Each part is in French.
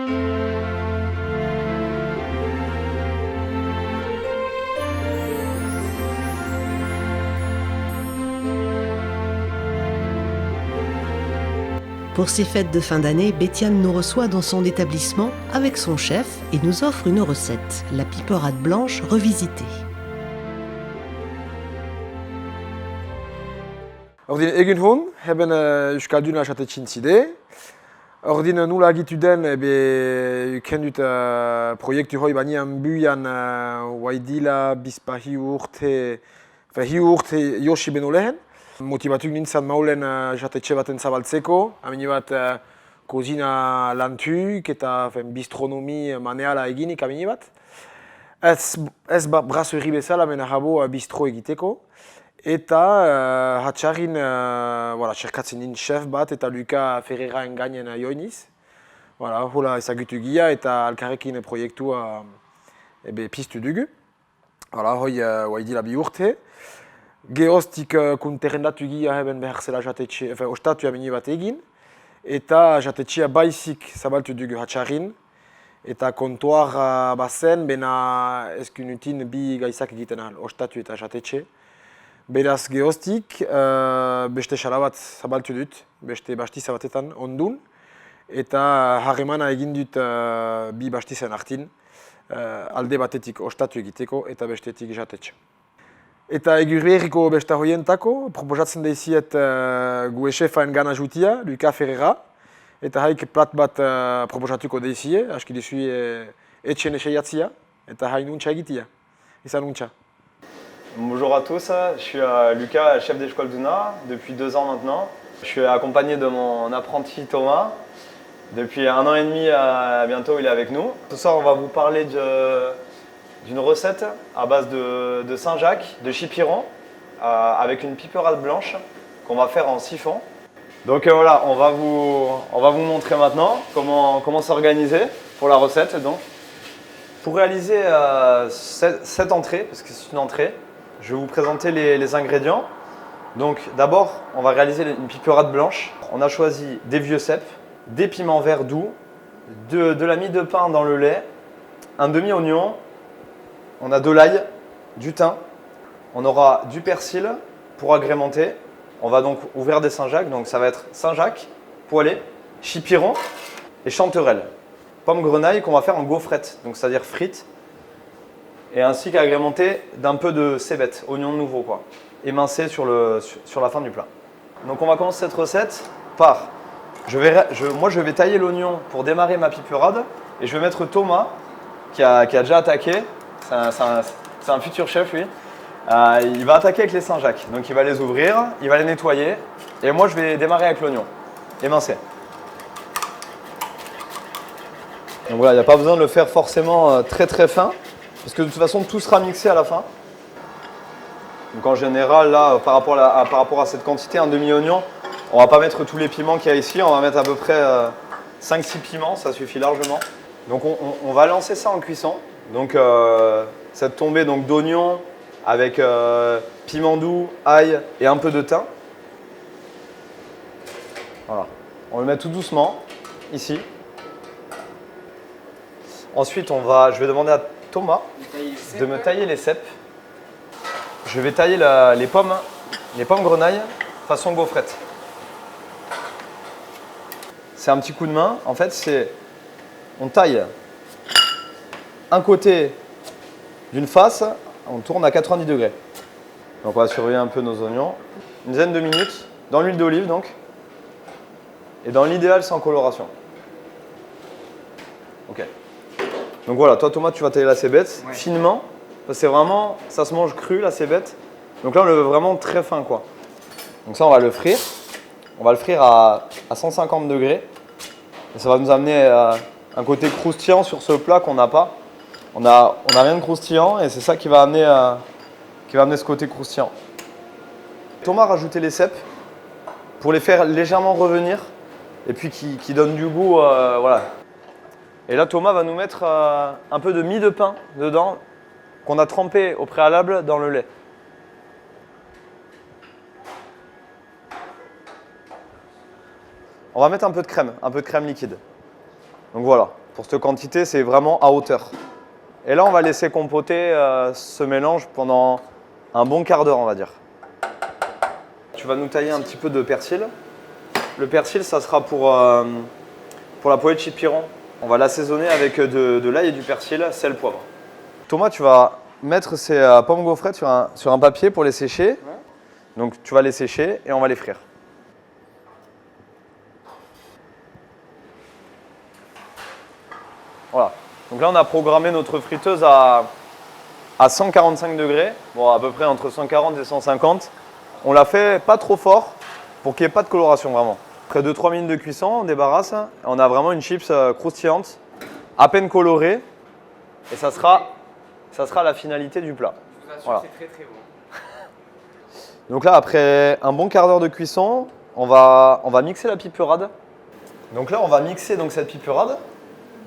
Pour ces fêtes de fin d'année, Bétiane nous reçoit dans son établissement avec son chef et nous offre une recette, la piperade blanche revisitée. Ordin egun hon, hebben euskalduna jatetxin zide. Ordin nula egitu den, ukendut proiektu hoi banian buian waidila bizpa hi urte Josi beno lehen. Motibatuk nintzen maulen jatetxe baten zabaltzeko, amini bat kozina lantuk eta bistronomi maneala eginik amini bat. Ez brasserie bezala, mena jabo bistro egiteko. Eta hatxarrin txerkatzen nin chef bat eta Luka Ferreira engainen joiniz. Hola ezagutu gira eta alkarrekin proiektua piztu dugu. Hoi waidila bi urte. Geroztik kunterrendatu gira heben behar zela jatetxe, ostatu amini bat egin. Eta jatetxea baizik zabaltu dugu hatxarrin. Eta kontuar bazen, bena eskunutin bi gaizak egiten ahal, ostatu eta jatetxe. Beraz geroztik, beste xalabat zabaltu dut, beste bastiza batetan ondun. Eta harremana egin dut bi bastizen artin, alde batetik ostatu egiteko eta bestetik jatetxe. Eta egurrieriko besta hoientako, proposatzen daiziet gue chefaen gana jutia, Luka Ferreira. Eta haik plat bat proposatuko daizie, aski dizui etxen eseiatzia, eta hain untxa egitia, izan untxa. Bonjour à tous, je suis Lucas, chef d'école d'UNA depuis 2 ans maintenant. Je suis accompagné de mon apprenti Thomas. Depuis 1 an et demi, bientôt il est avec nous. Ce soir on va vous parler d'une recette à base de Saint-Jacques, de chipiron, avec une piperade blanche qu'on va faire en siphon. Donc voilà, on va vous montrer maintenant comment s'organiser pour la recette. Donc, pour réaliser cette entrée, parce que c'est une entrée, je vais vous présenter les ingrédients. Donc d'abord, on va réaliser une piperade blanche. On a choisi des vieux cèpes, des piments verts doux, de la mie de pain dans le lait, un demi-oignon, on a de l'ail, du thym, on aura du persil pour agrémenter. On va donc ouvrir des Saint-Jacques, donc ça va être Saint-Jacques, poêlé, chipiron et chanterelle. Pomme grenaille qu'on va faire en gaufrette, donc c'est-à-dire frites, et ainsi qu'agrémenté d'un peu de cébette, oignon nouveau quoi, émincé sur la fin du plat. Donc on va commencer cette recette par, moi je vais tailler l'oignon pour démarrer ma piperade, et je vais mettre Thomas qui a déjà attaqué, c'est un futur chef lui. Il va attaquer avec les Saint-Jacques, donc il va les ouvrir, il va les nettoyer, et moi je vais démarrer avec l'oignon, émincé. Donc voilà, il n'y a pas besoin de le faire forcément très fin, parce que de toute façon tout sera mixé à la fin. Donc en général, là, par rapport à cette quantité, un demi-oignon, on ne va pas mettre tous les piments qu'il y a ici, on va mettre à peu près 5-6 piments, ça suffit largement. Donc on va lancer ça en cuisson. Donc cette tombée d'oignon, avec piment doux, ail et un peu de thym. Voilà. On le met tout doucement, ici. Ensuite, je vais demander à Thomas de me tailler les cèpes. Je vais tailler les pommes grenaille façon gaufrette. C'est un petit coup de main. En fait, on taille un côté d'une face. On tourne à 90 degrés. Donc on va surveiller un peu nos oignons. Une dizaine de minutes dans l'huile d'olive donc. Et dans l'idéal sans coloration. Ok. Donc voilà, toi Thomas tu vas tailler la cébette finement. Parce que c'est vraiment, ça se mange cru la cébette. Donc là on le veut vraiment très fin quoi. Donc ça on va le frire. On va le frire à 150 degrés. Et ça va nous amener un côté croustillant sur ce plat qu'on n'a pas. On a rien de croustillant et c'est ça qui va amener ce côté croustillant. Thomas a rajouté les cèpes pour les faire légèrement revenir et puis qui donnent du goût. Voilà. Et là Thomas va nous mettre un peu de mie de pain dedans qu'on a trempé au préalable dans le lait. On va mettre un peu de crème liquide. Donc voilà. Pour cette quantité, c'est vraiment à hauteur. Et là, on va laisser compoter ce mélange pendant un bon quart d'heure, on va dire. Tu vas nous tailler un petit peu de persil. Le persil, ça sera pour la poêlée de chipiron. On va l'assaisonner avec de l'ail et du persil, sel, poivre. Thomas, tu vas mettre ces pommes gaufrettes sur un papier pour les sécher. Ouais. Donc tu vas les sécher et on va les frire. Voilà. Donc là, on a programmé notre friteuse à 145 degrés. Bon, à peu près entre 140 et 150. On l'a fait pas trop fort pour qu'il n'y ait pas de coloration vraiment. Après 2-3 minutes de cuisson, on débarrasse. On a vraiment une chips croustillante, à peine colorée. Et ça sera la finalité du plat. Je vous assure, voilà. c'est très très bon. Donc là, après un bon quart d'heure de cuisson, on va mixer la piperade. Donc là, on va mixer donc, cette piperade.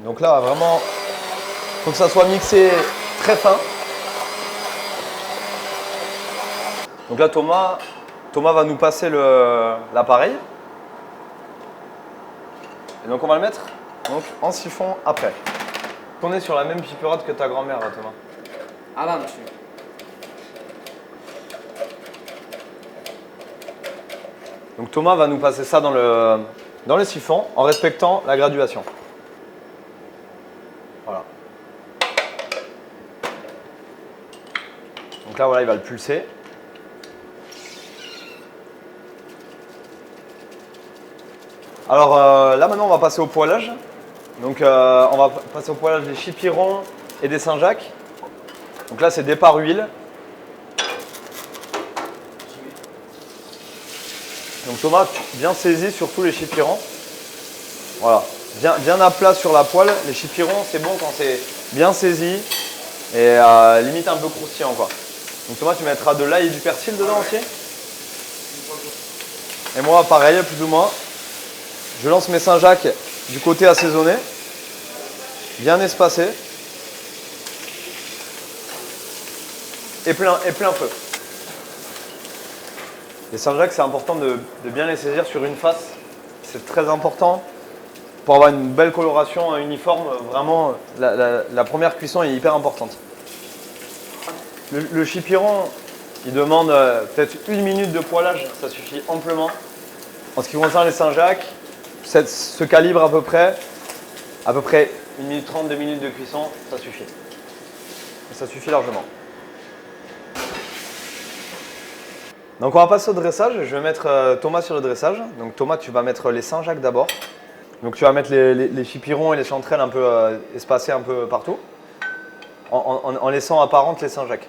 Donc là, vraiment, il faut que ça soit mixé très fin. Donc là, Thomas va nous passer l'appareil. Et donc on va le mettre donc, en siphon après. On est sur la même piperade que ta grand-mère, Thomas. Ah là, monsieur. Donc Thomas va nous passer ça dans le siphon en respectant la graduation. Voilà. Donc là, voilà, il va le pulser. Alors là, maintenant, on va passer au poêlage. Donc on va passer au poêlage des chipirons et des Saint-Jacques. Donc là, c'est départ huile. Donc Thomas, bien saisi sur tous les chipirons. Voilà, bien à plat sur la poêle. Les chipirons, c'est bon quand c'est bien saisi et limite un peu croustillant, quoi. Donc Thomas, tu mettras de l'ail et du persil dedans aussi. Et moi, pareil, plus ou moins. Je lance mes Saint-Jacques du côté assaisonné, bien espacé et plein feu. Les Saint-Jacques, c'est important de bien les saisir sur une face. C'est très important pour avoir une belle coloration uniforme. Vraiment, la première cuisson est hyper importante. Le chipiron, il demande peut-être 1 minute de poêlage, ça suffit amplement. En ce qui concerne les Saint-Jacques, ce calibre à peu près 1 minute 30, 2 minutes de cuisson, ça suffit. Ça suffit largement. Donc on va passer au dressage. Je vais mettre Thomas sur le dressage. Donc Thomas, tu vas mettre les Saint-Jacques d'abord. Donc tu vas mettre les chipirons et les chanterelles un peu espacés un peu partout, en laissant apparentes les Saint-Jacques.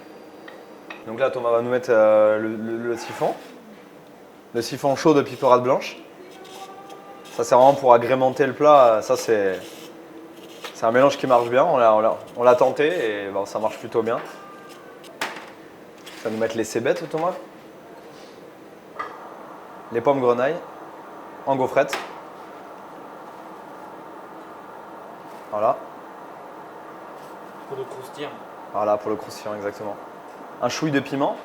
Donc là, Thomas va nous mettre le siphon chaud de piperade blanche. Ça, c'est vraiment pour agrémenter le plat. Ça, c'est un mélange qui marche bien. On l'a tenté et bon, ça marche plutôt bien. Ça va nous mettre les cébettes, Thomas. Les pommes grenailles en gaufrettes. Voilà. Pour le croustillant. Voilà, pour le croustillant, exactement. Un chouï de piment.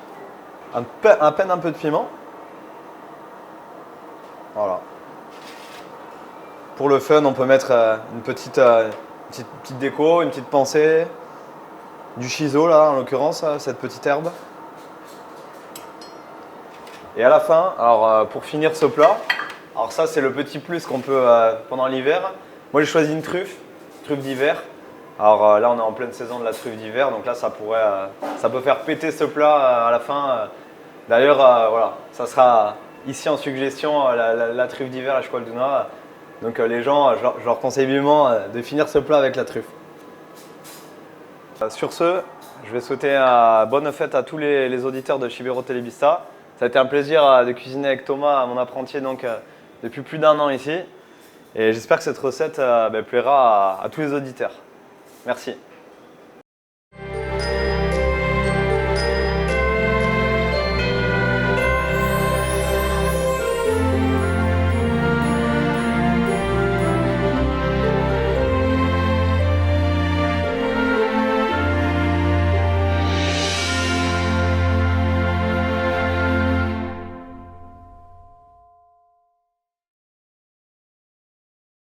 À peine un peu de piment. Voilà. Pour le fun, on peut mettre une petite déco, une petite pensée. Du shiso, là, en l'occurrence, cette petite herbe. Et à la fin, alors pour finir ce plat, alors ça c'est le petit plus qu'on peut pendant l'hiver. Moi j'ai choisi une truffe d'hiver. Alors là on est en pleine saison de la truffe d'hiver, donc là ça peut faire péter ce plat à la fin. D'ailleurs voilà, ça sera ici en suggestion la truffe d'hiver à Eskualduna. Donc les gens, je leur conseille vivement de finir ce plat avec la truffe. Sur ce, je vais souhaiter bonne fête à tous les auditeurs de Chibero Telebista. Ça a été un plaisir de cuisiner avec Thomas, mon apprenti, donc, depuis plus d'1 an ici. Et j'espère que cette recette plaira à tous les auditeurs. Merci.